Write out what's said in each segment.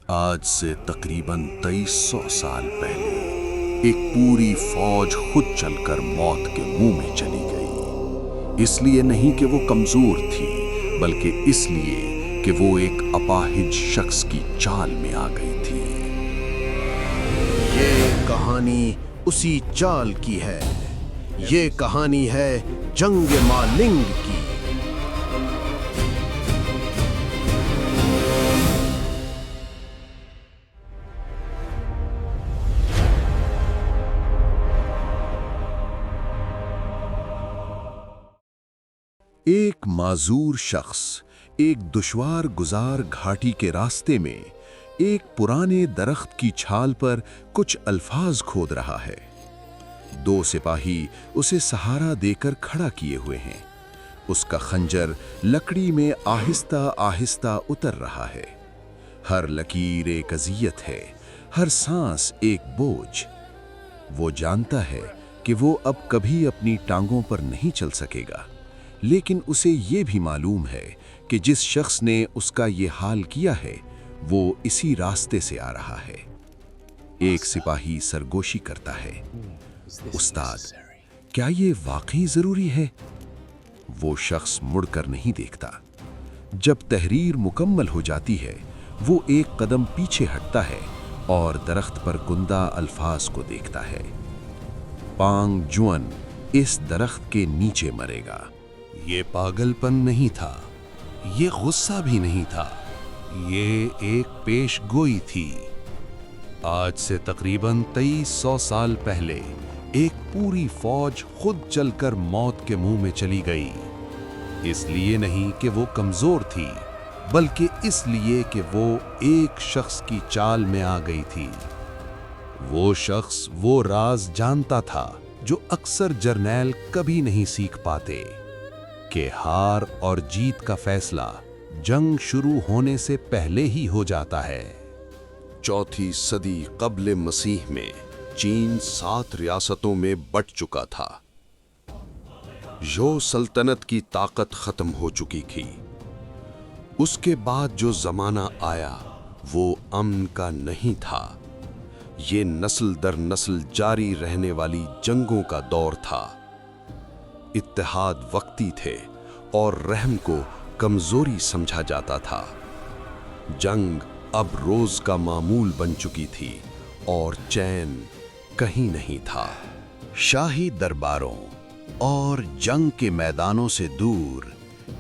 आज से तकरीबन 2300 साल पहले एक पूरी फौज खुद चलकर मौत के मुंह में चली गई। इसलिए नहीं कि वो कमजोर थी, बल्कि इसलिए कि वो एक अपाहिज शख्स की चाल में आ गई थी। ये कहानी उसी चाल की है। ये कहानी है जंग मालिंग की। एक माजूर शख्स एक दुश्वार गुजार घाटी के रास्ते में एक पुराने दरख्त की छाल पर कुछ अल्फाज खोद रहा है। दो सिपाही उसे सहारा देकर खड़ा किए हुए हैं। उसका खंजर लकड़ी में आहिस्ता आहिस्ता उतर रहा है। हर लकीर एक अजियत है, हर सांस एक बोझ। वो जानता है कि वो अब कभी अपनी टांगों पर नहीं चल सकेगा, लेकिन उसे ये भी मालूम है कि जिस शख्स ने उसका ये हाल किया है वो इसी रास्ते से आ रहा है। एक सिपाही सरगोशी करता है, उस्ताद, क्या ये वाकई जरूरी है? वो शख्स मुड़कर नहीं देखता। जब तहरीर मुकम्मल हो जाती है, वो एक कदम पीछे हटता है और दरख्त पर कुंदा अल्फाज को देखता है। पांग जुअन इस दरख्त के नीचे मरेगा। ये पागलपन नहीं था, ये गुस्सा भी नहीं था, ये एक पेशगोई थी। आज से तकरीबन 2300 साल पहले एक पूरी फौज खुद चलकर मौत के मुंह में चली गई। इसलिए नहीं कि वो कमजोर थी, बल्कि इसलिए कि वो एक शख्स की चाल में आ गई थी। वो शख्स वो राज जानता था जो अक्सर जर्नैल कभी नहीं सीख पाते, कि हार और जीत का फैसला जंग शुरू होने से पहले ही हो जाता है। 4वीं सदी कब्ल मसीह में चीन 7 रियासतों में बंट चुका था। यो सल्तनत की ताकत खत्म हो चुकी थी। उसके बाद जो जमाना आया वो अमन का नहीं था। ये नस्ल दर नस्ल जारी रहने वाली जंगों का दौर था। इत्तेहाद वक्ती थे और रहम को कमजोरी समझा जाता था। जंग अब रोज का मामूल बन चुकी थी और चैन कहीं नहीं था। शाही दरबारों और जंग के मैदानों से दूर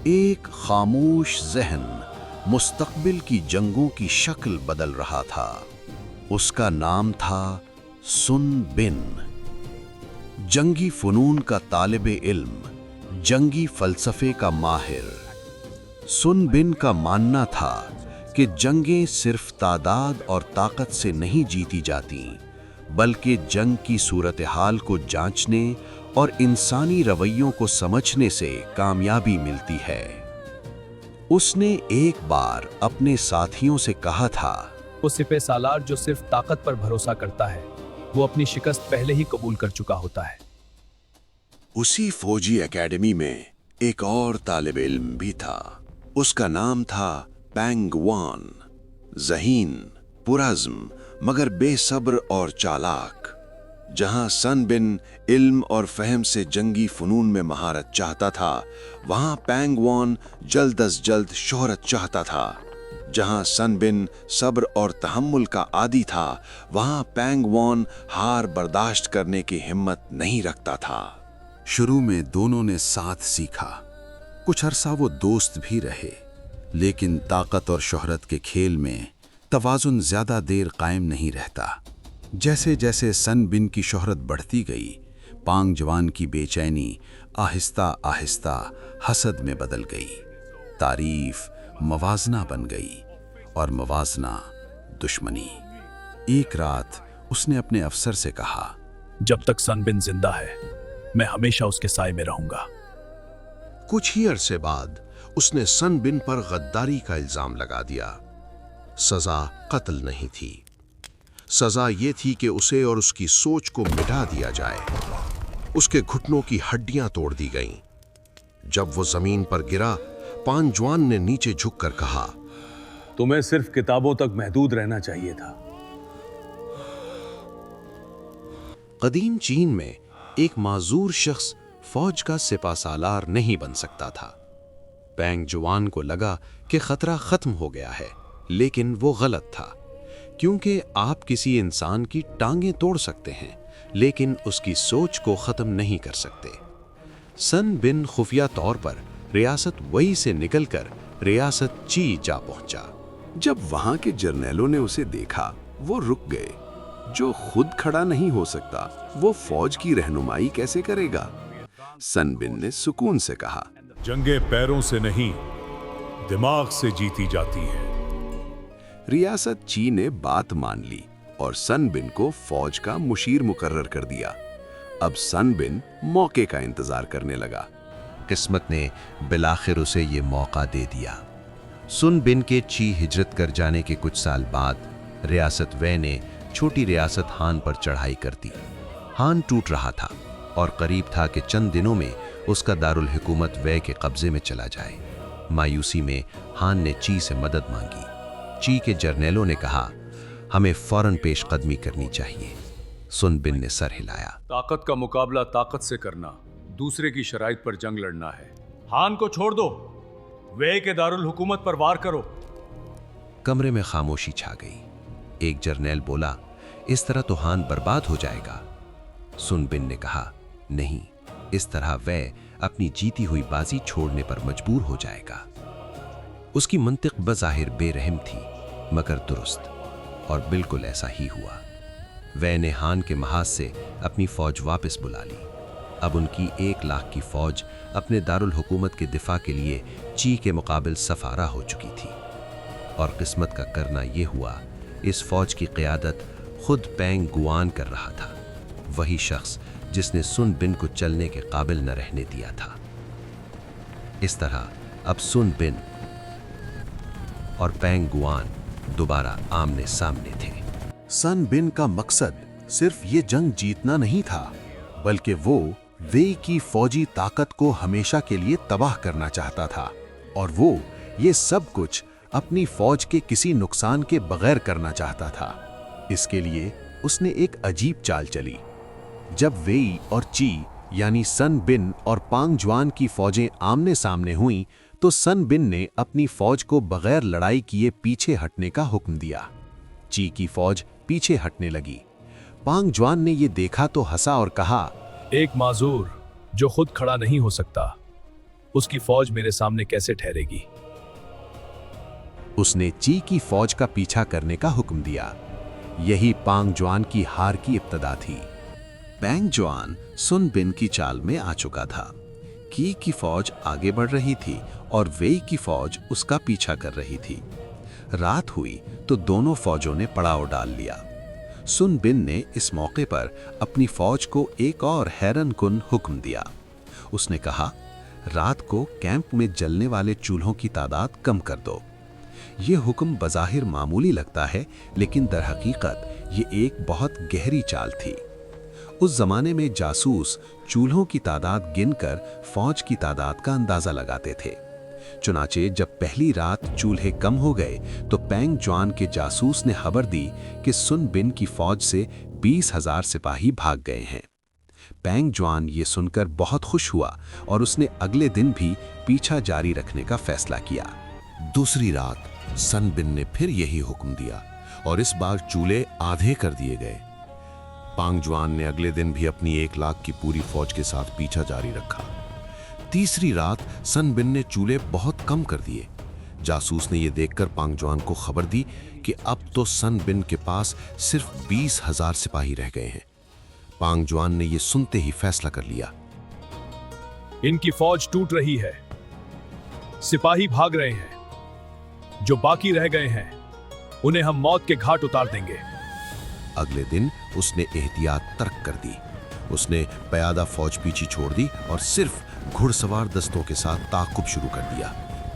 एक खामोश जहन मुस्तकबिल की जंगों की शक्ल बदल रहा था। उसका नाम था सुन बिन। जंगी फनून का तालिब इल्म, जंगी फलसफे का माहिर। सुन बिन का मानना था कि जंगें सिर्फ तादाद और ताकत से नहीं जीती जाती, बल्कि जंग की सूरत हाल को जांचने और इंसानी रवैयों को समझने से कामयाबी मिलती है। उसने एक बार अपने साथियों से कहा था, वो सिपह सालार जो सिर्फ ताकत पर भरोसा करता है, वो अपनी शिकस्त पहले ही कबूल कर चुका होता है। उसी फौजी एकेडमी में एक और तालिब इल्म भी था। उसका नाम था पैंग वान। ज़हीन, पुरज़्म, मगर बेसब्र और चालाक। जहां सन बिन इल्म और फहम से जंगी फनून में महारत चाहता था, वहां पैंग वान जल्द अज जल्द शोहरत चाहता था। जहां सन बिन सब्र और तहम्मुल का आदी था, वहां पैंग वान हार बर्दाश्त करने की हिम्मत नहीं रखता था। शुरू में दोनों ने साथ सीखा। कुछ अरसा वो दोस्त भी रहे, लेकिन ताकत और शोहरत के खेल में तवाज़ुन ज्यादा देर कायम नहीं रहता। जैसे जैसे सन बिन की शोहरत बढ़ती गई, पांग जवान की बेचैनी आहिस्ता आहिस्ता हसद में बदल गई। तारीफ मवाजना बन गई और मवाजना दुश्मनी। एक रात उसने अपने अफसर से कहा, जब तक सन बिन जिंदा है, मैं हमेशा उसके साए में रहूंगा। कुछ ही अरसे बाद उसने सन बिन पर गद्दारी का इल्जाम लगा दिया। सजा कत्ल नहीं थी। सजा ये थी कि उसे और उसकी सोच को मिटा दिया जाए। उसके घुटनों की हड्डियां तोड़ दी गईं। जब वो जमीन पर गिरा, पांग जुआन ने नीचे झुककर कहा, तुम्हें सिर्फ किताबों तक महदूद रहना चाहिए था। कदीम चीन में एक माजूर शख्स फौज का सिपासालार नहीं बन सकता था। पैंग जुआन को लगा कि खतरा खत्म हो गया है, लेकिन वो गलत था, क्योंकि आप किसी इंसान की टांगें तोड़ सकते हैं लेकिन उसकी सोच को खत्म नहीं कर सकते। सन बिन खुफिया तौर पर रियासत वई से निकलकर रियासत ची जा पहुंचा। जब वहां के जर्नैलों ने उसे देखा, वो रुक गए। जो खुद खड़ा नहीं हो सकता, वो फौज की रहनुमाई कैसे करेगा? सन बिन ने सुकून से कहा, जंगे पैरों से नहीं, दिमाग से जीती जाती है। रियासत ची ने बात मान ली और सन बिन को फौज का मुशीर मुकर्रर कर दिया। अब सन बिन मौके का इंतजार करने लगा। किस्मत ने बिलाखिर उसे ये मौका दे दिया। सुन बिन के ची हिजरत कर जाने के कुछ साल बाद रियासत वै ने छोटी रियासत हान पर चढ़ाई कर दी। हान टूट रहा था और करीब था कि चंद दिनों में उसका दारुल हुकूमत वै के कब्जे में चला जाए। मायूसी में हान ने ची से मदद मांगी। ची के जर्नैलों ने कहा, हमें फौरन पेशकदमी करनी चाहिए। सुन बिन ने सर हिलाया। ताकत का मुकाबला ताकत से करना, दूसरे की शराइत पर जंग लड़ना है। हान को छोड़ दो, वे के दारुल हुकूमत पर वार करो। कमरे में खामोशी छा गई। एक जर्नैल बोला, इस तरह तो हान बर्बाद हो जाएगा। सुन बिन ने कहा, नहीं, इस तरह वह अपनी जीती हुई बाजी छोड़ने पर मजबूर हो जाएगा। उसकी मंतिक बज़ाहिर बेरहम थी मगर दुरुस्त, और बिल्कुल ऐसा ही हुआ। वह ने हान के महाज से अपनी फौज वापस बुला ली। अब उनकी 1 लाख की फौज अपने दारुल हुकूमत के दिफा के लिए ची के मुकाबिल सफारा हो चुकी थी। और किस्मत का करना यह हुआ, इस फौज की क़यादत खुद पैंग गुआन कर रहा था, वही शख्स जिसने सुन बिन को चलने के काबिल न रहने दिया था। इस तरह अब सुन बिन और पैंग गुआन दोबारा आमने सामने थे। सन बिन का मकसद सिर्फ ये जंग जीतना नहीं था, बल्कि वो वेई की फौजी ताकत को हमेशा के लिए तबाह करना चाहता था। और वो ये सब कुछ अपनी फौज के किसी नुकसान के बगैर करना चाहता था। इसके लिए उसने एक अजीब चाल चली। जब वेई और ची यानी सन बिन और पांग जुआन की फौजें आमने सामने हुईं, तो सन बिन ने अपनी फौज को बगैर लड़ाई किए पीछे हटने का हुक्म दिया। ची की फौज पीछे हटने लगी। पांग जुआन ने यह देखा तो हंसा और कहा, एक माजूर जो खुद खड़ा नहीं हो सकता, उसकी फौज मेरे सामने कैसे ठहरेगी? उसने ची की फौज का पीछा करने का हुक्म दिया। यही पांग जुआन की हार की इब्तदा थी। पैंग जुआन सुन बिन की चाल में आ चुका था। की फौज आगे बढ़ रही थी और वेई की फौज उसका पीछा कर रही थी। रात हुई तो दोनों फौजों ने पड़ाव डाल लिया। सुन बिन ने इस मौके पर अपनी फौज को एक और हैरन कुन हुक्म दिया। उसने कहा, रात को कैंप में जलने वाले चूल्हों की तादाद कम कर दो। ये हुक्म बज़ाहिर मामूली लगता है, लेकिन दरहकीकत ये एक बहुत गहरी चाल थी। उस जमाने में जासूस चूल्हों की तादाद गिनकर फौज की तादाद का अंदाजा लगाते थे। चुनाचे जब पहली रात चूल्हे कम हो गए तो पैंग जुआन के जासूस ने खबर दी कि सुन बिन की फौज से 20,000 सिपाही भाग गए हैं। पैंग जुआन ये सुनकर बहुत खुश हुआ और उसने अगले दिन भी पीछा जारी रखने का फैसला किया। दूसरी रात सन बिन ने फिर यही हुक्म दिया और इस बार चूल्हे आधे कर दिए गए। पांग जुआन ने अगले दिन भी अपनी 1 लाख की पूरी फौज के साथ पीछा जारी रखा। तीसरी रात सन बिन ने चूल्हे बहुत कम कर दिए। जासूस ने यह देखकर पांग जुआन को खबर दी कि अब तो सन बिन के पास सिर्फ 20,000 सिपाही रह गए हैं। पांग जुआन ने यह सुनते ही फैसला कर लिया, इनकी फौज टूट रही है, सिपाही भाग रहे हैं, जो बाकी रह गए हैं उन्हें हम मौत के घाट उतार देंगे। अगले दिन उसने एहतियात तर्क कर दी। उसने प्यादा फौज पीछे छोड़ दी और सिर्फ घुड़सवार दस्तों के साथ ताक़ुब शुरू कर दिया।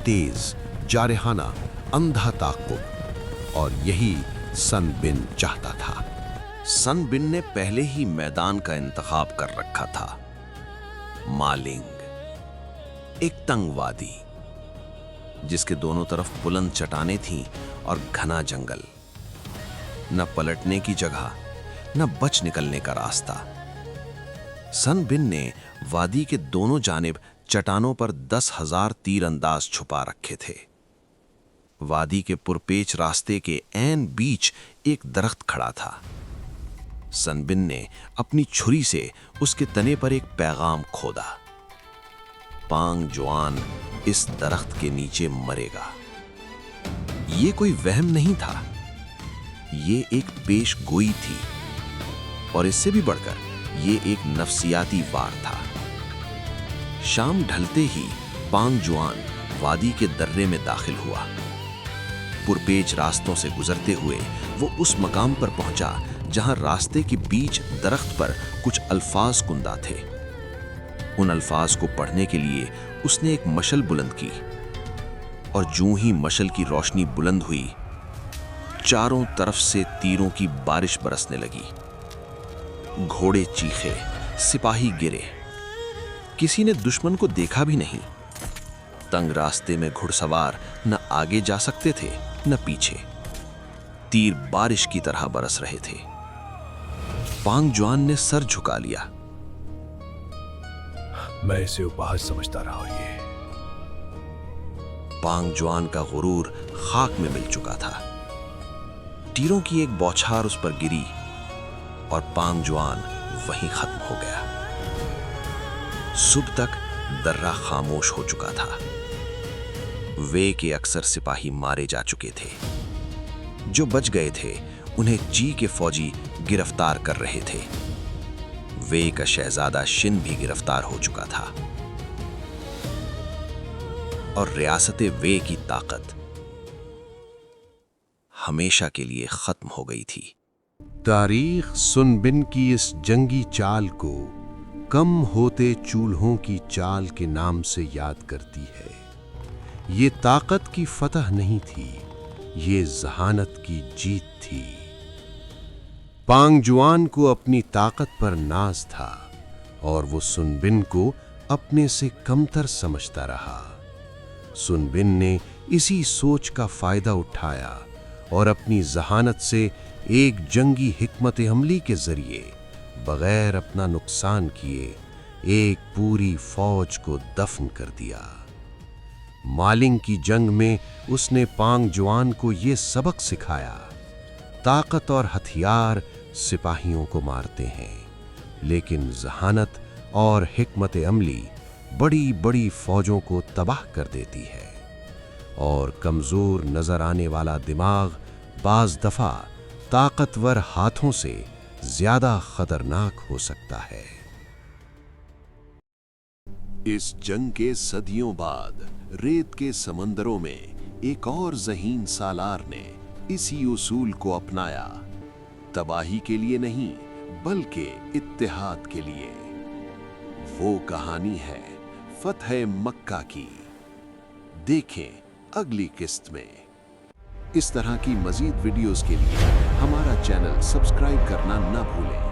तेज, जारहाना, अंधा ताक़ुब। और यही सन बिन चाहता था। सन बिन ने पहले ही मैदान का इंतखाब कर रखा था। मालिंग, एक तंग वादी। जिसके दोनों तरफ बुलंद चट्टानें थीं और घना जंगल। न पलटने की जगह, न बच निकलने का रास्ता। सन बिन ने वादी के दोनों जानिब चट्टानों पर 10,000 तीरंदाज छुपा रखे थे। वादी के पुरपेच रास्ते के ऐन बीच एक दरख्त खड़ा था। सन बिन ने अपनी छुरी से उसके तने पर एक पैगाम खोदा। पांग जुआन इस दरख्त के नीचे मरेगा। ये कोई वहम नहीं था, ये एक पेश गोई थी, और इससे भी बढ़कर ये एक नफसियाती वार था। शाम ढलते ही पांग जुआन वादी के दर्रे में दाखिल हुआ। पुरपेच रास्तों से गुजरते हुए वो उस मकाम पर पहुंचा जहां रास्ते के बीच दरख्त पर कुछ अल्फाज कुंदा थे। उन अल्फाज को पढ़ने के लिए उसने एक मशल बुलंद की, और जूं ही मशल की रोशनी बुलंद हुई, चारों तरफ से तीरों की बारिश बरसने लगी। घोड़े चीखे, सिपाही गिरे। किसी ने दुश्मन को देखा भी नहीं। तंग रास्ते में घुड़सवार न आगे जा सकते थे न पीछे। तीर बारिश की तरह बरस रहे थे। पांग जुआन ने सर झुका लिया। मैं इसे उपहास समझता रहा, और ये पांग जुआन का गुरूर खाक में मिल चुका था। तीरों की एक बौछार उस पर गिरी और पांग जुआन वहीं खत्म हो गया। सुबह तक दर्रा खामोश हो चुका था। वे के अक्सर सिपाही मारे जा चुके थे। जो बच गए थे उन्हें जी के फौजी गिरफ्तार कर रहे थे। वे का शहजादा शिन भी गिरफ्तार हो चुका था, और रियासत वे की ताकत हमेशा के लिए खत्म हो गई थी। तारीख सुन बिन की इस जंगी चाल को कम होते चूल्हों की चाल के नाम से याद करती है। ये ताकत की फतह नहीं थी, ये जहानत की जीत थी। पांग जुआन को अपनी ताकत पर नाज था, और वो सुन बिन को अपने से कमतर समझता रहा। सुन बिन ने इसी सोच का फायदा उठाया और अपनी जहानत से एक जंगी हिकमत अमली के जरिए बगैर अपना नुकसान किए एक पूरी फौज को दफन कर दिया। मालिंग की जंग में उसने पांग जुआन को ये सबक सिखाया, ताकत और हथियार सिपाहियों को मारते हैं, लेकिन जहानत और हिकमत अमली बड़ी बड़ी फौजों को तबाह कर देती है। और कमजोर नजर आने वाला दिमाग बाज दफा ताकतवर हाथों से ज्यादा खतरनाक हो सकता है। इस जंग के सदियों बाद रेत के समंदरों में एक और ज़हीन सालार ने इसी उसूल को अपनाया, तबाही के लिए नहीं बल्कि इत्तेहाद के लिए। वो कहानी है फतह मक्का की। देखें अगली किस्त में। इस तरह की मजीद वीडियोस के लिए हमारा चैनल सब्सक्राइब करना ना भूलें।